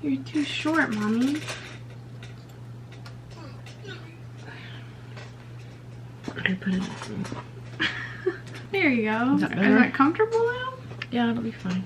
You're too short, mommy. I put it. There you go. Is that comfortable now? Yeah, it'll be fine.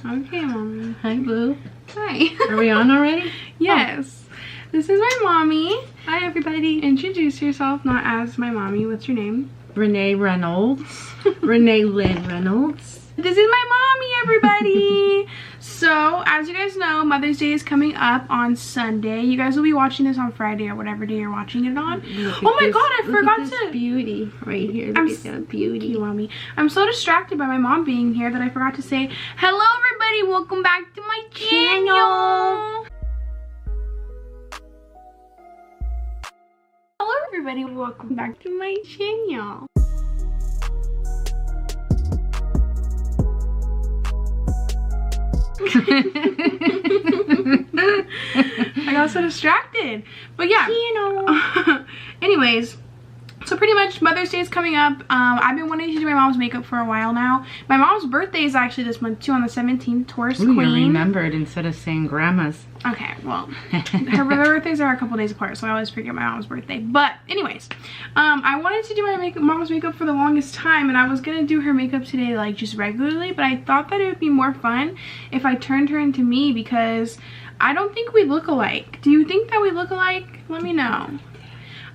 Okay, mommy. Hi, Blue. Hi. Are we on already? Yes. Oh. This is my mommy. Hi, everybody. Introduce yourself, not as my mommy. What's your name? Renee Reynolds. Renee Lynn Reynolds. This is my mommy, everybody. So, as you guys know, Mother's Day is coming up on Sunday. You guys will be watching this on Friday or whatever day you're watching it on. Oh my god, I forgot to... beauty right here. Look at that beauty. You, mommy. I'm so distracted by my mom being here that I forgot to say, hello, everybody. Welcome back to my channel. Hello, everybody. Welcome back to my channel. I got so distracted, but yeah, anyways, so pretty much Mother's Day is coming up. I've been wanting to do my mom's makeup for a while now. My mom's birthday is actually this month too, on the 17th. Taurus Queen. You remembered instead of saying grandma's. Okay, well, her birthdays are a couple days apart, so I always forget my mom's birthday. But anyways, I wanted to do my mom's makeup for the longest time, and I was gonna do her makeup today, like just regularly, but I thought that it would be more fun if I turned her into me, because I don't think we look alike. Do you think that we look alike? Let me know.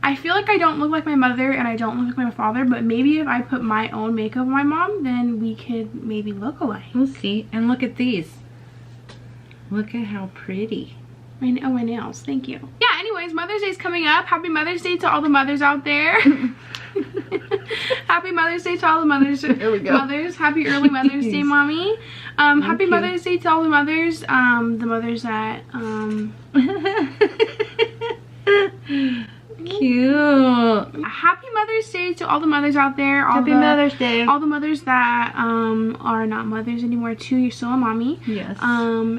I feel like I don't look like my mother and I don't look like my father, but maybe if I put my own makeup on my mom, then we could maybe look alike. We'll see. And look at these. Look at how pretty. Oh, my nails. Thank you. Yeah, anyways, Mother's Day is coming up. Happy Mother's Day to all the mothers out there. Happy Mother's Day to all the mothers. There we go. Mothers. Happy early Mother's Day, mommy. Happy Mother's Day to all the mothers. The mothers that Cute. Happy Mother's Day to all the mothers out there. Happy Mother's Day. All the mothers that are not mothers anymore too. You're still a mommy. Yes.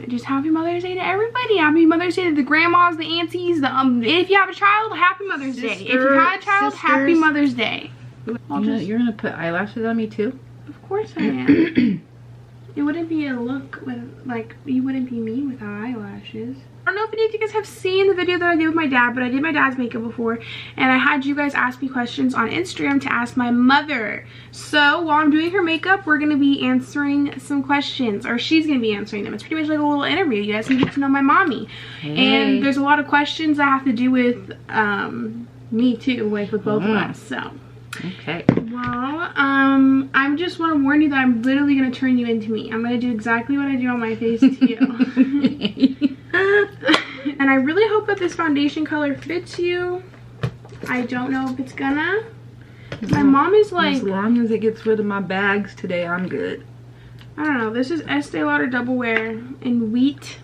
Just happy Mother's Day to everybody. Happy Mother's Day to the grandmas, the aunties, the if you have a child, happy Mother's Day. If you had a child, happy Mother's Day. You're gonna put eyelashes on me too? Of course I am. It wouldn't be a look with, like, you wouldn't be me without eyelashes. I don't know if any of you guys have seen the video that I did with my dad, but I did my dad's makeup before, and I had you guys ask me questions on Instagram to ask my mother. So while I'm doing her makeup, we're gonna be answering some questions, or she's gonna be answering them. It's pretty much like a little interview. You guys can get to know my mommy. Hey. And there's a lot of questions that have to do with me too, like with both of us. So okay. Well, I just want to warn you that I'm literally going to turn you into me. I'm going to do exactly what I do on my face to you. And I really hope that this foundation color fits you. I don't know if it's gonna. My mom is like... As long as it gets rid of my bags today, I'm good. I don't know. This is Estee Lauder Double Wear in wheat.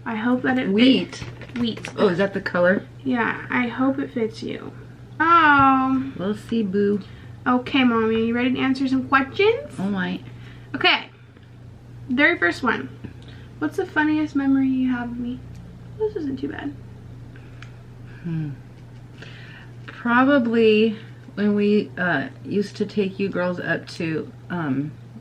I hope that it fits. Wheat. Oh, is that the color? Yeah, I hope it fits you. Oh. We'll see, boo. Okay, mommy, are you ready to answer some questions? Oh my. Okay. Very first one. What's the funniest memory you have of me? This isn't too bad. Probably when we used to take you girls up to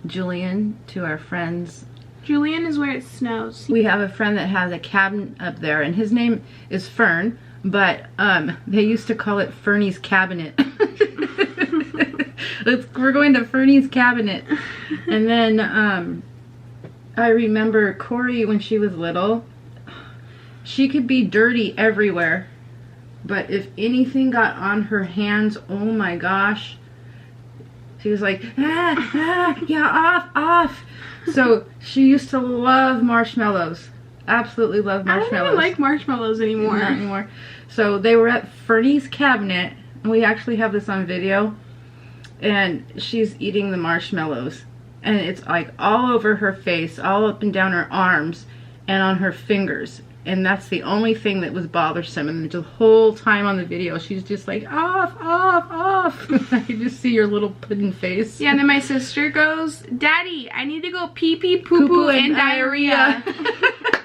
Julian, to our friends. Julian is where it snows. We have a friend that has a cabin up there, and his name is Fern, but they used to call it Fernie's Cabinet. We're going to Fernie's Cabinet. And then I remember Korie when she was little. She could be dirty everywhere, but if anything got on her hands, oh my gosh, she was like, yeah, off. So she used to love marshmallows. Absolutely love marshmallows. I don't even like marshmallows anymore. Not anymore. So they were at Fernie's Cabinet, and we actually have this on video, and she's eating the marshmallows, and it's like all over her face, all up and down her arms, and on her fingers. And that's the only thing that was bothersome. And the whole time on the video, she's just like, off. I could just see your little pudding face. Yeah, and then my sister goes, Daddy, I need to go pee-pee, poo-poo, and diarrhea.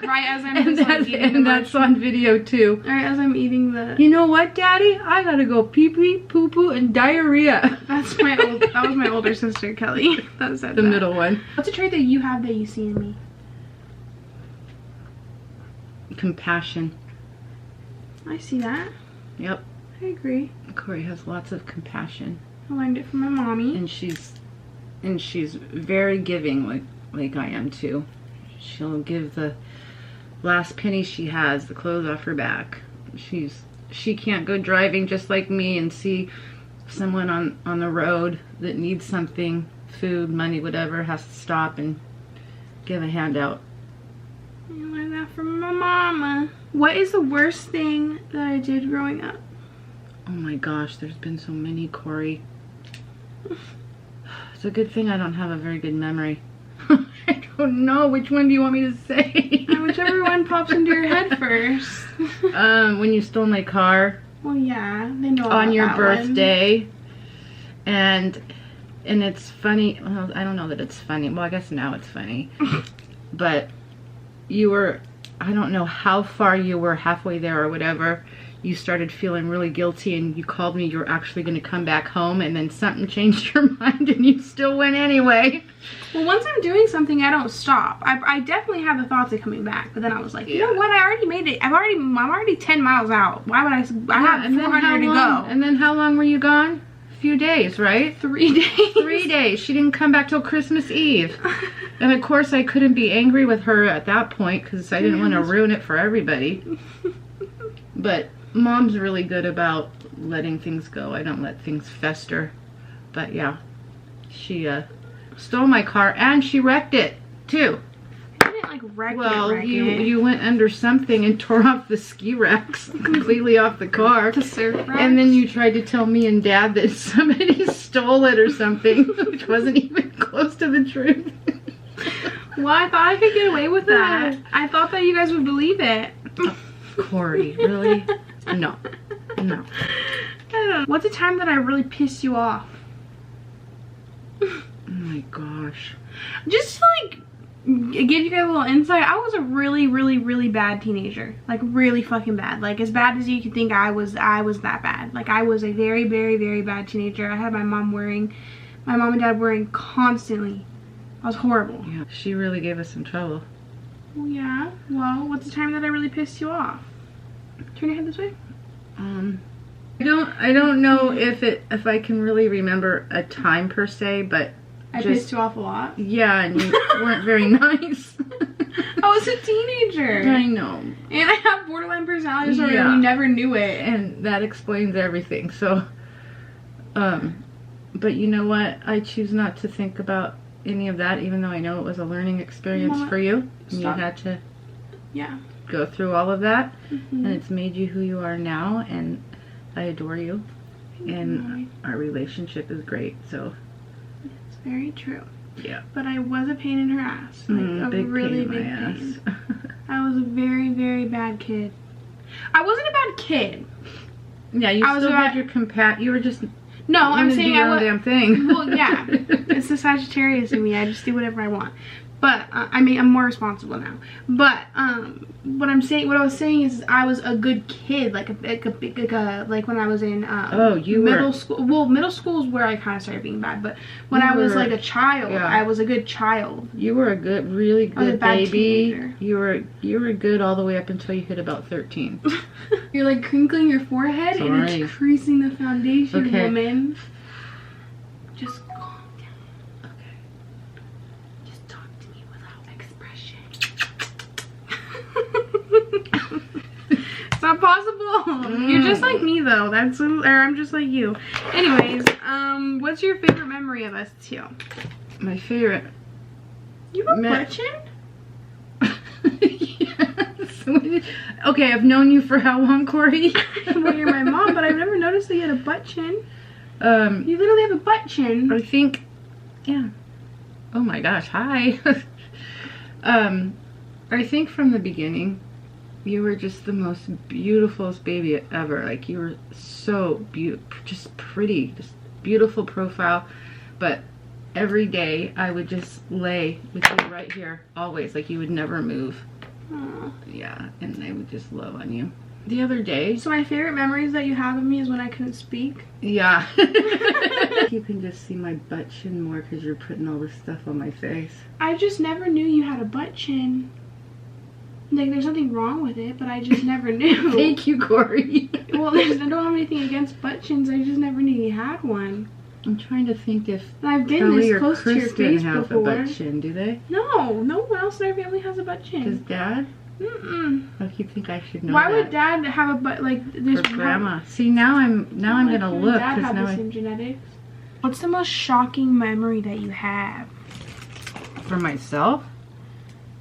Right as I'm just like eating and that's on video too. Right as I'm eating the... You know what, Daddy? I gotta go pee-pee, poo-poo, and diarrhea. That was my older sister, Kelly. That said the middle one. What's a trait that you have that you see in me? compassion. I see that. Yep. I agree. Korie has lots of compassion. I learned it from my mommy. And she's very giving, like I am too. She'll give the last penny she has, the clothes off her back. She can't go driving just like me and see someone on the road that needs something, food, money, whatever, has to stop and give a handout. I learned that from my mama. What is the worst thing that I did growing up? Oh my gosh, there's been so many, Korie. It's a good thing I don't have a very good memory. I don't know. Which one do you want me to say? Whichever one pops into your head first. When you stole my car. Well, yeah, they know about on your that birthday. One. And it's funny. Well, I don't know that it's funny. Well, I guess now it's funny. But you were, I don't know how far you were, halfway there or whatever. You started feeling really guilty and you called me. You were actually going to come back home, and then something changed your mind and you still went anyway. Well, once I'm doing something, I don't stop. I definitely have the thoughts of coming back, but then I was like, you know what? I already made it. I'm already 10 miles out. Why would I have 400 to go. And then how long were you gone? A few days, right? 3 days. 3 days. She didn't come back till Christmas Eve. And of course I couldn't be angry with her at that point because I didn't want to ruin it for everybody. But Mom's really good about letting things go. I don't let things fester. But yeah, she stole my car and she wrecked it too. I didn't like wreck it. Well, you went under something and tore off the ski racks completely off the car. The surf racks. And then you tried to tell me and Dad that somebody stole it or something, which wasn't even close to the truth. Well, I thought I could get away with that. I thought that you guys would believe it. Korie, really? No. No. I don't know. What's a time that I really pissed you off? Oh my gosh. Just like give you guys a little insight. I was a really, really, really bad teenager. Like really fucking bad. Like as bad as you could think I was that bad. Like I was a very, very, very bad teenager. I had my mom and dad worrying constantly. I was horrible. Yeah, she really gave us some trouble. Well, yeah. Well, what's the time that I really pissed you off? Turn your head this way. I don't know if I can really remember a time per se, but I pissed you off a lot. Yeah, and you weren't very nice. I was a teenager. I know. And I have borderline personality disorder and you never knew it. And that explains everything. So but you know what? I choose not to think about any of that, even though I know it was a learning experience for you. And you had to go through all of that, and it's made you who you are now, and I adore you. And our relationship is great, so it's very true. Yeah. But I was a pain in her ass. Like a big really pain in big my pain. ass. I was a very, very bad kid. I wasn't a bad kid. Yeah, you still had your you were just I'm saying I was damn thing. Well, yeah, it's the Sagittarius in me. I just do whatever I want. But I mean, I'm more responsible now. But what I was saying is I was a good kid, like when I was in middle school. Well, middle school is where I kind of started being bad. But when I was like a child, I was a good child. You were a really good baby. Teenager. You were good all the way up until you hit about 13. You're like crinkling your forehead and it's creasing the foundation, woman. Just calm down. Okay. Just talk to me without expression. It's not possible. You're just like me though. I'm just like you. Anyways, what's your favorite memory of us two? My favorite. You have a butt chin? Yes. Okay, I've known you for how long, Korie? Well, you're my mom, but I've never noticed that you had a butt chin. You literally have a butt chin. I think, yeah. Oh my gosh, hi. I think from the beginning, you were just the most beautifulest baby ever. Like, you were so just pretty, just beautiful profile. But every day, I would just lay with you right here, always. Like, you would never move. Aww. Yeah, and I would just love on you. The other day. So my favorite memories that you have of me is when I couldn't speak. Yeah. You can just see my butt chin more because you're putting all this stuff on my face. I just never knew you had a butt chin. Like, there's nothing wrong with it, but I just never knew. Thank you, Korie. Well, I don't have anything against butt chins. I just never knew you had one. I'm trying to think if And I've been Kelly this or close to your Kristen face have before. a butt chin, do they? No, no one else in our family has a butt chin. Does Dad? Mm-mm. Oh, you think I should know Why that? would Dad have a butt like this? For Grandma. See, now I'm gonna look Dad because have now the same genetics. What's the most shocking memory that you have? for myself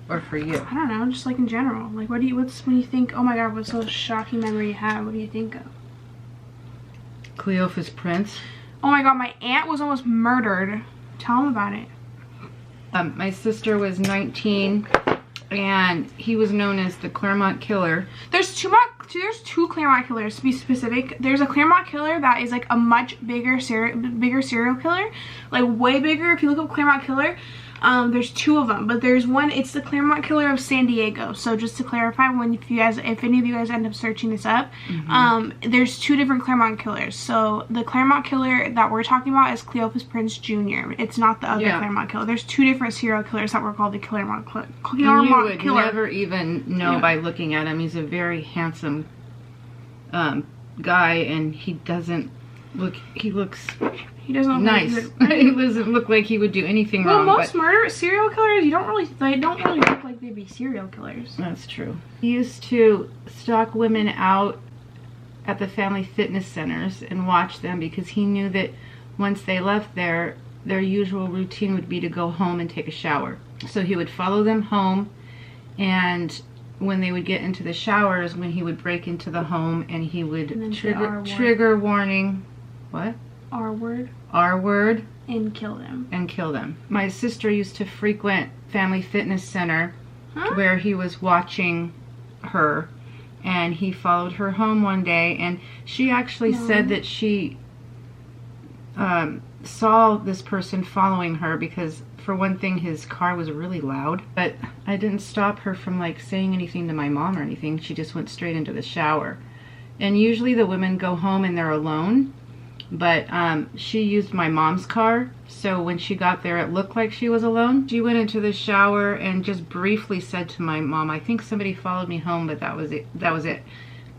or for you. I don't know, just like in general. Like, when you think, oh my god, what's the most shocking memory you have? What do you think of? Cleophas Prince. Oh my god, my aunt was almost murdered. Tell him about it. My sister was 19, and he was known as the Claremont Killer. There's two Claremont killers, to be specific. There's a Claremont killer that is like a much bigger serial killer, like way bigger. If you look up Claremont killer, there's two of them, but there's one. It's the Claremont killer of San Diego. So just to clarify, if any of you guys end up searching this up, there's two different Claremont killers. So the Claremont killer that we're talking about is Cleophas Prince Jr. It's not the other Claremont killer. There's two different serial killers that were called the Claremont killer. You would never even know by looking at him. He's a very handsome guy, and he doesn't look. He looks. He doesn't look nice. He doesn't look like he would do anything wrong. Well, most serial killers, they don't really look like they'd be serial killers. That's true. He used to stalk women out at the family fitness centers and watch them because he knew that once they left there, their usual routine would be to go home and take a shower. So he would follow them home, and when they would get into the showers, when he would break into the home and he would trigger warning. What? R word. R word. And kill them. And kill them. My sister used to frequent Family Fitness Center where he was watching her, and he followed her home one day, and she actually said that she saw this person following her because, for one thing, his car was really loud. But I didn't stop her from like saying anything to my mom or anything. She just went straight into the shower. And usually the women go home and they're alone. But she used my mom's car, so when she got there, it looked like she was alone. She went into the shower and just briefly said to my mom, I think somebody followed me home, but that was it. That was it.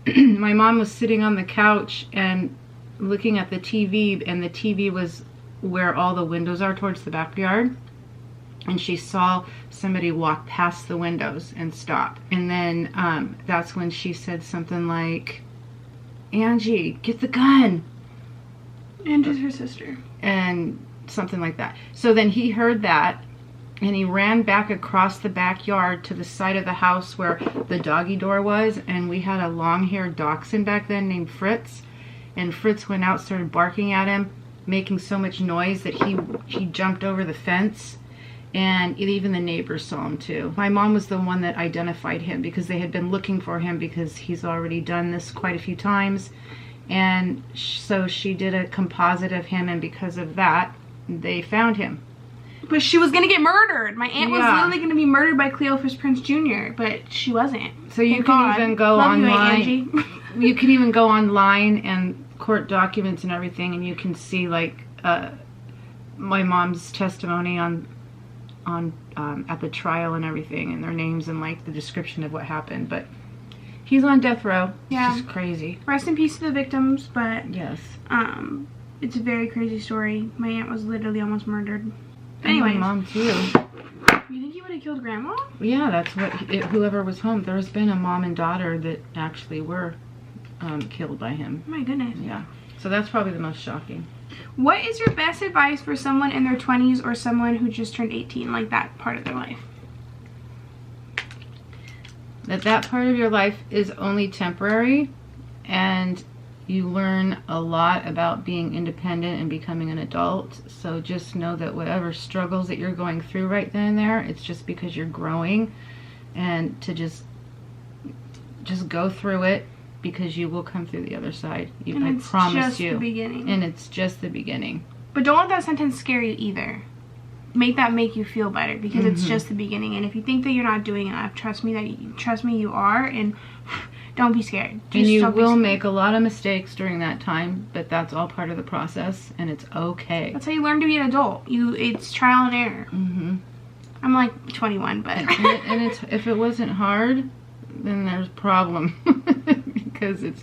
My mom was sitting on the couch and looking at the TV, and the TV was where all the windows are towards the backyard. And she saw somebody walk past the windows and stop. And then that's when she said something like, Angie, get the gun. And just her sister. And something like that. So then he heard that, and he ran back across the backyard to the side of the house where the doggy door was, and we had a long-haired dachshund back then named Fritz. And Fritz went out, started barking at him, making so much noise that he jumped over the fence, and even the neighbors saw him too. My mom was the one that identified him because they had been looking for him because he's already done this quite a few times. And so she did a composite of him, and because of that, they found him. But she was going to get murdered. My aunt was literally going to be murdered by Cleophas Prince Jr., but she wasn't. So you can even go online. You can even go online and court documents and everything, and you can see like my mom's testimony on at the trial and everything, and their names and like the description of what happened. But he's on death row. Yeah. It's just crazy. Rest in peace to the victims, but yes. It's a very crazy story. My aunt was literally almost murdered. Anyway, my mom too. You think he would have killed Grandma? Yeah, that's what whoever was home. There's been a mom and daughter that actually were killed by him. Oh my goodness. Yeah. So that's probably the most shocking. What is your best advice for someone in their 20s or someone who just turned 18, like that part of their life? That part of your life is only temporary, and you learn a lot about being independent and becoming an adult. So just know that whatever struggles that you're going through right then and there, it's just because you're growing, and to just go through it, because you will come through the other side. I promise you. And it's just the beginning. And it's just the beginning. But don't let that sentence scare you either. Make that make you feel better, because it's just the beginning. And if you think that you're not doing enough, trust me you are, and don't be scared. And you will make a lot of mistakes during that time, but that's all part of the process, and it's okay. That's how you learn to be an adult. It's trial and error. I'm like 21, but and it's if it wasn't hard, then there's a problem. Because it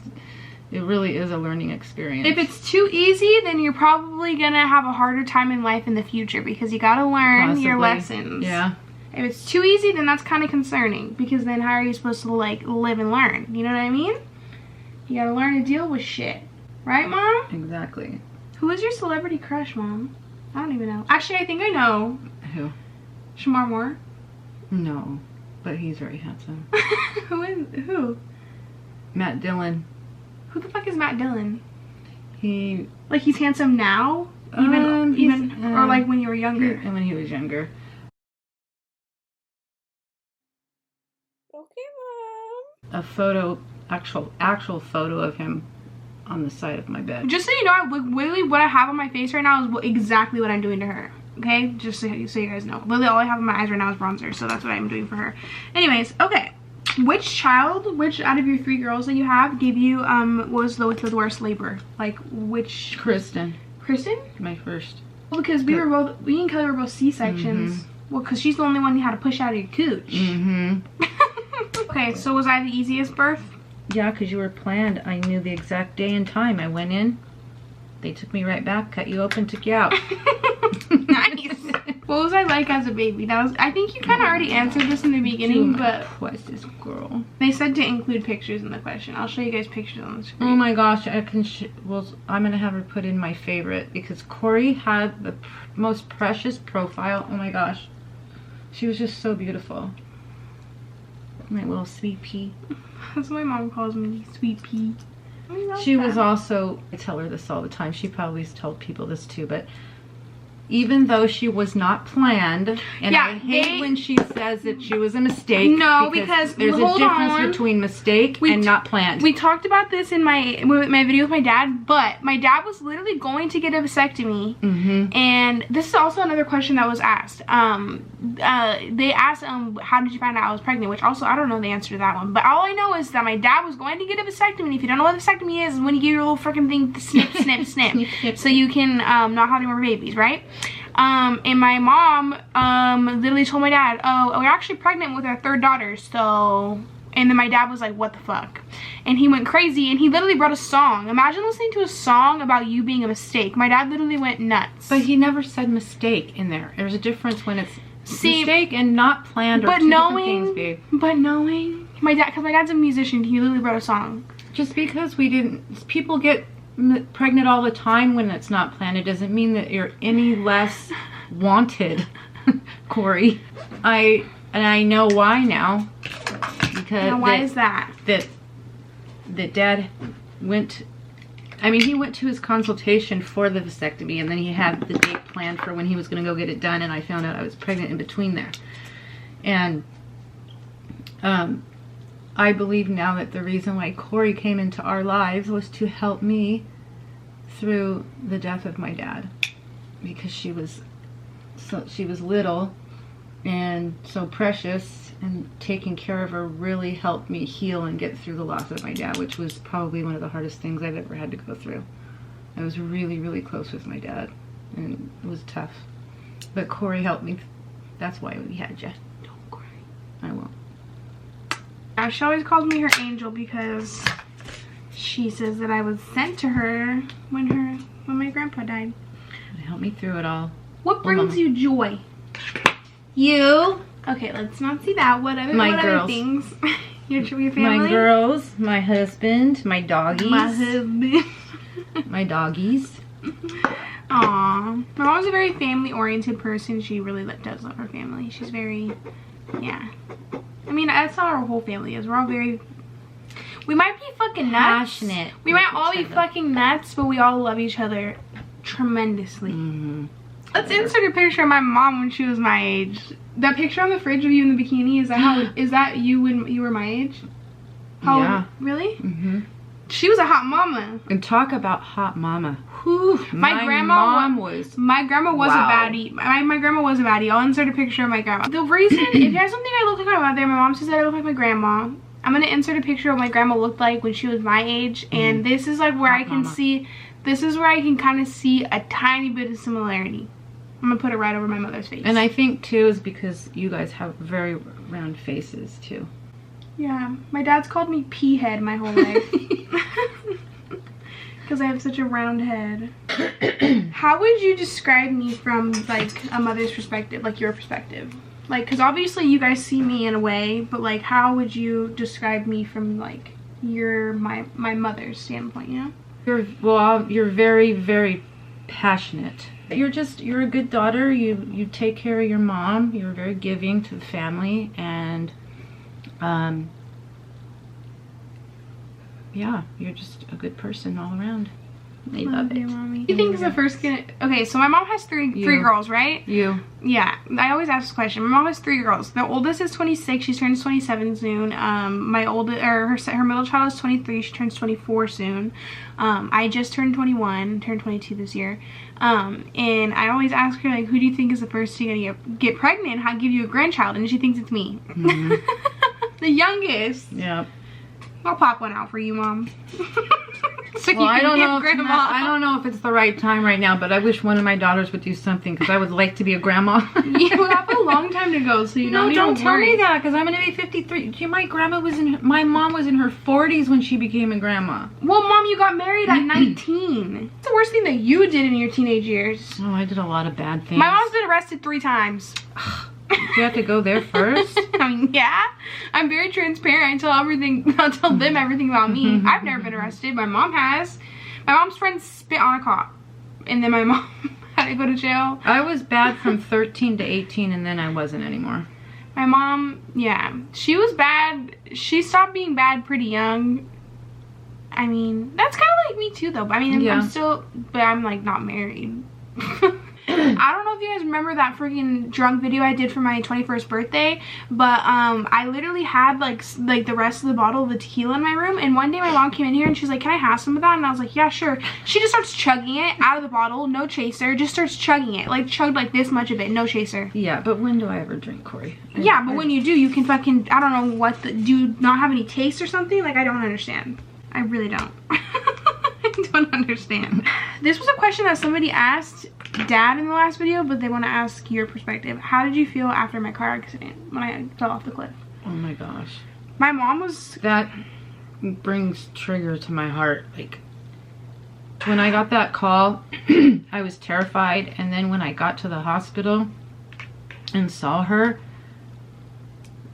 really is a learning experience. If it's too easy, then you're probably gonna have a harder time in life in the future because you gotta learn your lessons. Yeah. If it's too easy, then that's kind of concerning because then how are you supposed to like live and learn? You know what I mean? You gotta learn to deal with shit. Right, Mom? Exactly. Who is your celebrity crush, Mom? I don't even know. Actually, I think I know. Who? Shamar Moore? No, but he's very handsome. Who? Matt Dillon. Who the fuck is Matt Dillon? He... Like, he's handsome now? Even or like when you were younger? And when he was younger. Okay, Mom. A photo, actual photo of him on the side of my bed. Just so you know, literally what I have on my face right now is exactly what I'm doing to her. Okay? Just so you guys know. Literally all I have on my eyes right now is bronzer, so that's what I'm doing for her. Anyways, okay. Which out of your 3 girls that you have gave you, was the worst labor? Like, which? Kristen. Kristen? My first. Well, because we and Kelly were both C-sections. Well, because she's the only one you had to push out of your cooch. Okay, so was I the easiest birth? Yeah, because you were planned. I knew the exact day and time. I went in. They took me right back, cut you open, took you out. Nice. What was I like as a baby? I think you kind of already answered this in the beginning, but what's this girl? They said to include pictures in the question. I'll show you guys pictures on the screen. Oh my gosh, I can. Well, I'm gonna have her put in my favorite because Korie had the most precious profile. Oh my gosh, she was just so beautiful. My little sweet pea. That's what my mom calls me, sweet pea. She was also, I tell her this all the time, she probably told people this too, but even though she was not planned, and yeah, I hate when she says that she was a mistake. No, because there's a difference between mistake and not planned. We talked about this in my video with my dad, but my dad was literally going to get a vasectomy, and this is also another question that was asked. They asked, how did you find out I was pregnant? Which also, I don't know the answer to that one, but all I know is that my dad was going to get a vasectomy, and if you don't know what a vasectomy is when you get your little freaking thing, snip, snip, snip, so you can not have any more babies, right? And my mom literally told my dad, oh, we're actually pregnant with our 3rd daughter, so... And then my dad was like, what the fuck? And he went crazy, and he literally brought a song. Imagine listening to a song about you being a mistake. My dad literally went nuts. But he never said mistake in there. There's a difference when it's mistake and not planned, or but two knowing, different things, babe. But knowing, my dad, because my dad's a musician, he literally wrote a song. Just because people get pregnant all the time when it's not planned, it doesn't mean that you're any less wanted, Korie. I know why now. Because now, why is that? That Dad went. I mean, he went to his consultation for the vasectomy, and then he had the date planned for when he was going to go get it done, and I found out I was pregnant in between there. And I believe now that the reason why Korie came into our lives was to help me through the death of my dad, because she was little and so precious, and taking care of her really helped me heal and get through the loss of my dad, which was probably one of the hardest things I've ever had to go through. I was really, really close with my dad, and it was tough. But Korie helped me. That's why we had you. Don't cry. I won't. She always calls me her angel because she says that I was sent to her when my grandpa died. It helped me through it all. What brings you joy? You. Okay, let's not see that. What other things? Your family? My girls, my husband, my doggies. My husband. My doggies. Aww. My mom's a very family-oriented person. She really does love her family. She's very, yeah. I mean, that's how our whole family is. We're all very... We might be fucking nuts. Passionate. We might all be fucking nuts, but we all love each other tremendously. Let's insert a picture of my mom when she was my age. That picture on the fridge of you in the bikini, is that you when you were my age? Yeah. Really? She was a hot mama. And talk about hot mama. Whew, my grandma was a baddie. My grandma was a baddie. I'll insert a picture of my grandma. The reason, if there's something I look like my mother, my mom says that I look like my grandma. I'm gonna insert a picture of what my grandma looked like when she was my age, and this is like where I can see. This is where I can kind of see a tiny bit of similarity. I'm gonna put it right over my mother's face. And I think too is because you guys have very round faces too. Yeah, my dad's called me pea head my whole life. Because I have such a round head. How would you describe me from like a mother's perspective, like your perspective? Like, because obviously you guys see me in a way, but like how would you describe me from like my mother's standpoint, you know? You're very, very passionate. You're a good daughter. You take care of your mom. You're very giving to the family, and yeah, you're just a good person all around. I love it. Mommy. You think is the first kid? Okay, so my mom has three girls, right? Yeah, I always ask this question. My mom has 3 girls. The oldest is 26. She turns 27 soon. Her middle child is 23. She turns 24 soon. I just turned 21. Turned 22 this year. And I always ask her, like, who do you think is the first to get pregnant and how give you a grandchild? And she thinks it's me. Mm-hmm. The youngest. Yep. I'll pop one out for you, Mom. So well, I don't know if it's the right time right now, but I wish one of my daughters would do something because I would like to be a grandma. You have a long time to go, so you don't tell me that because I'm gonna be 53. My mom was in her 40s when she became a grandma. Well, Mom, you got married at 19. What's the worst thing that you did in your teenage years? Oh, I did a lot of bad things. My mom's been arrested 3 times. You have to go there first? I mean, yeah. I'm very transparent. I'll tell them everything about me. I've never been arrested. My mom has. My mom's friends spit on a cop. And then my mom had to go to jail. I was bad from 13 to 18 and then I wasn't anymore. My mom, yeah. She was bad. She stopped being bad pretty young. I mean, that's kind of like me too though. I mean, yeah. I'm like not married. I don't know if you guys remember that freaking drunk video I did for my 21st birthday, but I literally had like the rest of the bottle of the tequila in my room, and one day my mom came in here and she's like, can I have some of that? And I was like, yeah, sure. She just starts chugging it out of the bottle, no chaser, just starts chugging it, like chugged like this much of it, no chaser. Yeah, but when do I ever drink, Korie? Yeah, but when you do, you can fucking, I don't know what, do you not have any taste or something? Like, I don't understand. I really don't. I don't understand. This was a question that somebody asked Dad in the last video, but they want to ask your perspective. How did you feel after my car accident when I fell off the cliff? Oh my gosh. My mom was... That brings trigger to my heart. Like, when I got that call, I was terrified, and then when I got to the hospital and saw her,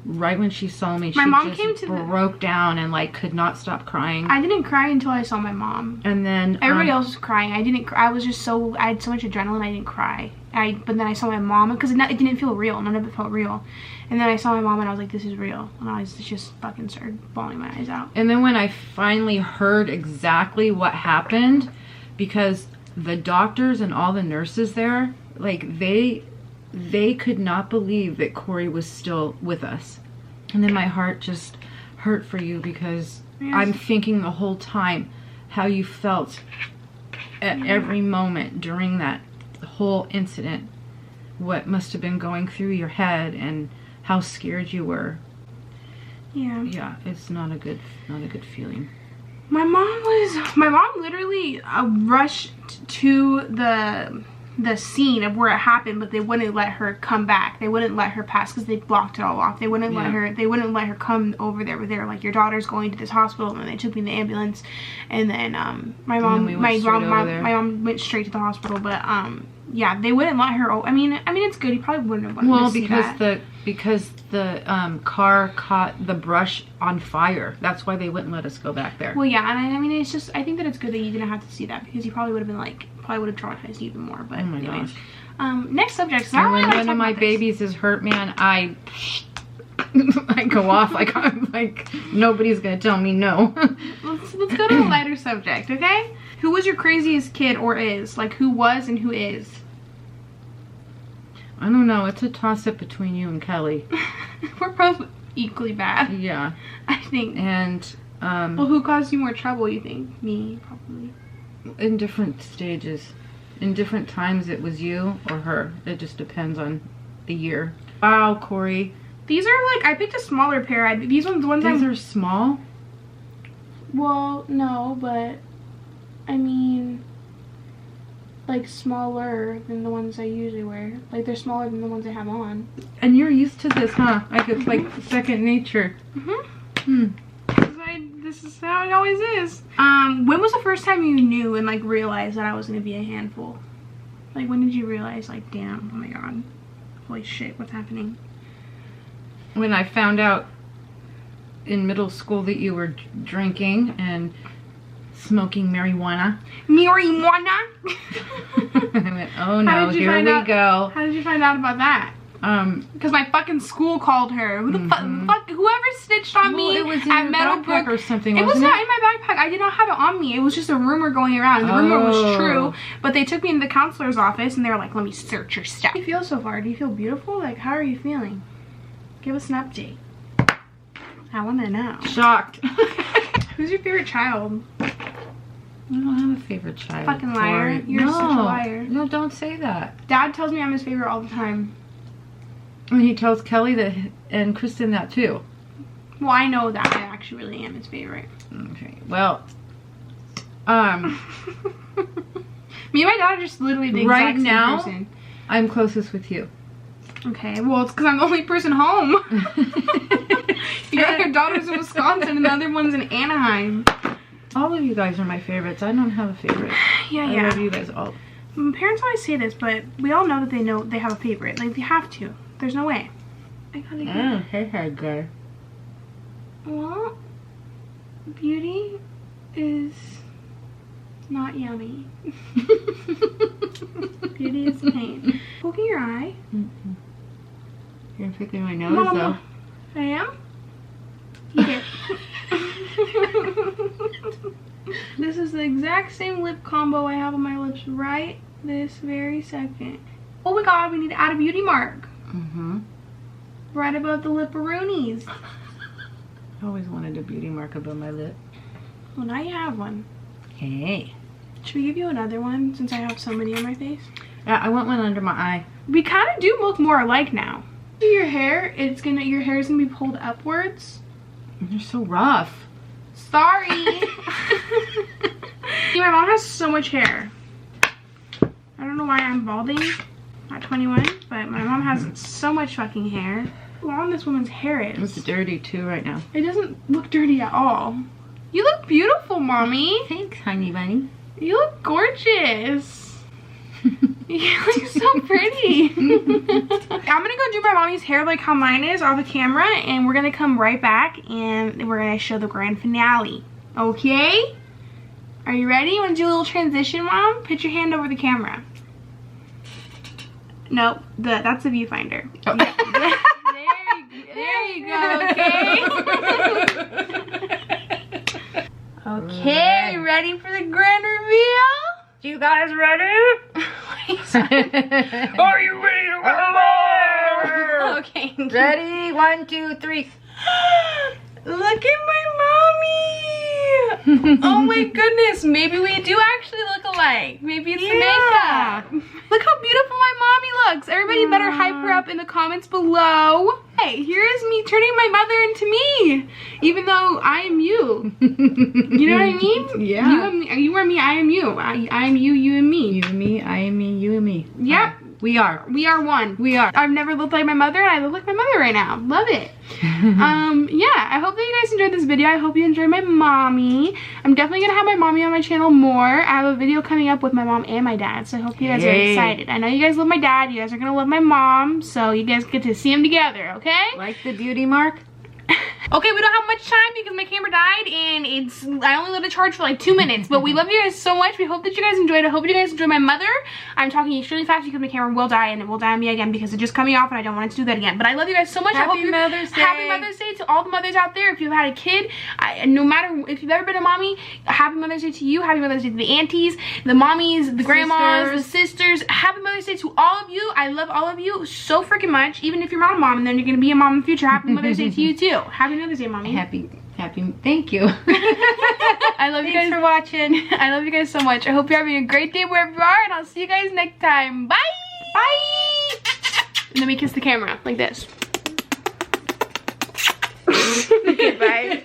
right when she saw me, she broke down and like could not stop crying. I didn't cry until I saw my mom. And then everybody else was crying. I was just so, I had so much adrenaline, I didn't cry. But then I saw my mom because it didn't feel real. None of it felt real. And then I saw my mom and I was like, this is real. And I just fucking started bawling my eyes out. And then when I finally heard exactly what happened, because the doctors and all the nurses there, like they could not believe that Korie was still with us. And then my heart just hurt for you because yes. I'm thinking the whole time how you felt at every moment during that whole incident. What must have been going through your head and how scared you were. Yeah. Yeah, it's not a good feeling. My mom literally rushed to the scene of where it happened, but they wouldn't let her come back. They wouldn't let her pass because they blocked it all off. They wouldn't let her come over there. But they were like, your daughter's going to this hospital, and then they took me in the ambulance. And then my mom went straight to the hospital. But yeah, they wouldn't let her. I mean it's good. You probably wouldn't have wanted to see that. because the car caught the brush on fire. That's why they wouldn't let us go back there. Well, yeah, and I mean it's just, I think that it's good that you didn't have to see that because you probably would have been like, would have traumatized you even more. But oh my gosh. Next subject. So when one of my babies is hurt, man, I go off like I'm like nobody's gonna tell me no. Let's go to a lighter subject, okay? Who was your craziest kid or is? Like who was and who is? I don't know. It's a toss-up between you and Kelly. We're both equally bad. Yeah. I think. And well, who caused you more trouble? You think? Me, probably. In different stages. In different times it was you or her. It just depends on the year. Wow, Korie. These are like, I picked a smaller pair. These are small? Well, no, but I mean like smaller than the ones I usually wear. Like they're smaller than the ones I have on. And you're used to this, huh? Like it's like second nature. This is how it always is. When was the first time you knew and like realized that I was gonna be a handful? Like, when did you realize, like, damn, oh my god, holy shit, what's happening? When I found out in middle school that you were drinking and smoking marijuana. Marijuana? I went, oh no, here we go. How did you find out about that? Because my fucking school called her. Who the fuck, whoever snitched on me it was in at your Meadowbrook backpack or something, it was wasn't not in my backpack. I did not have it on me. It was just a rumor going around. The rumor was true, but they took me into the counselor's office and they were like, let me search your stuff. How do you feel so far? Do you feel beautiful? Like, how are you feeling? Give us an update. I want to know. Shocked. Who's your favorite child? I don't have a favorite child. Fucking liar. You're such a liar. No, don't say that. Dad tells me I'm his favorite all the time. And he tells Kelly that, and Kristen that too. Well, I know that I actually really am his favorite. Okay, well, me and my dad are just literally the exact same person. I'm closest with you. Okay, well, it's because I'm the only person home. You got your daughters in Wisconsin and the other one's in Anaheim. All of you guys are my favorites. I don't have a favorite. Yeah. I love you guys all. My parents always say this, but we all know that they have a favorite. Like, they have to. There's no way. I gotta get... Oh, hey, guy. Well, beauty is not yummy. Beauty is pain. Poking your eye. You're picking my nose, Mama. Though. I am? Eat it. This is the exact same lip combo I have on my lips right this very second. Oh my god, we need to add a beauty mark. Right above the lipperoonies. I always wanted a beauty mark above my lip. Well, now you have one. Hey. Should we give you another one since I have so many on my face? Yeah, I want one under my eye. We kind of do look more alike now. Your hair, your hair is gonna be pulled upwards. You're so rough. Sorry. See, my mom has so much hair. I don't know why I'm balding at 21, but my mom has so much fucking hair. How long this woman's hair is. It's dirty too right now. It doesn't look dirty at all. You look beautiful, mommy. Thanks, honey bunny. You look gorgeous. You look so pretty. I'm gonna go do my mommy's hair like how mine is off the camera, and we're gonna come right back and we're gonna show the grand finale. Okay? Are you ready? You wanna do a little transition, Mom? Put your hand over the camera. Nope, that's the viewfinder. Oh. Yeah. There you go, okay? Okay, ready for the grand reveal? You guys ready? Are you ready to rumble? Okay. Ready? 1, 2, 3. Look at my mommy. Oh my goodness. Maybe we do actually look alike. Maybe it's the makeup. Look how beautiful my mommy looks. Everybody better hype her up in the comments below. Hey, here is me turning my mother into me. Even though I am you. You know what I mean? Yeah. You are me, I am you. I am you, you and me. You and me, I am me, you and me. Yep. We are. We are one. We are. I've never looked like my mother, and I look like my mother right now. Love it. Yeah, I hope that you guys enjoyed this video. I hope you enjoyed my mommy. I'm definitely going to have my mommy on my channel more. I have a video coming up with my mom and my dad, so I hope you guys are excited. I know you guys love my dad. You guys are going to love my mom, so you guys get to see them together, okay? Like the beauty mark? Okay, we don't have much time because my camera died and I only let it charge for like 2 minutes. But we love you guys so much. We hope that you guys enjoyed it. I hope you guys enjoyed my mother. I'm talking extremely fast because my camera will die and it will die on me again because it's just coming off and I don't want it to do that again. But I love you guys so much. Happy Mother's Day. Happy Mother's Day to all the mothers out there. If you've had a kid, no matter if you've ever been a mommy, happy Mother's Day to you. Happy Mother's Day to the aunties, the mommies, the grandmas, the sisters. Happy Mother's Day to all of you. I love all of you so freaking much. Even if you're not a mom and then you're going to be a mom in the future, happy Mother's Day to you too. Happy Mother's Day, mommy. Happy, thank you. I love you guys for watching. I love you guys so much. I hope you're having a great day wherever you are, and I'll see you guys next time. Bye! Bye! And then we kiss the camera like this. Okay, bye.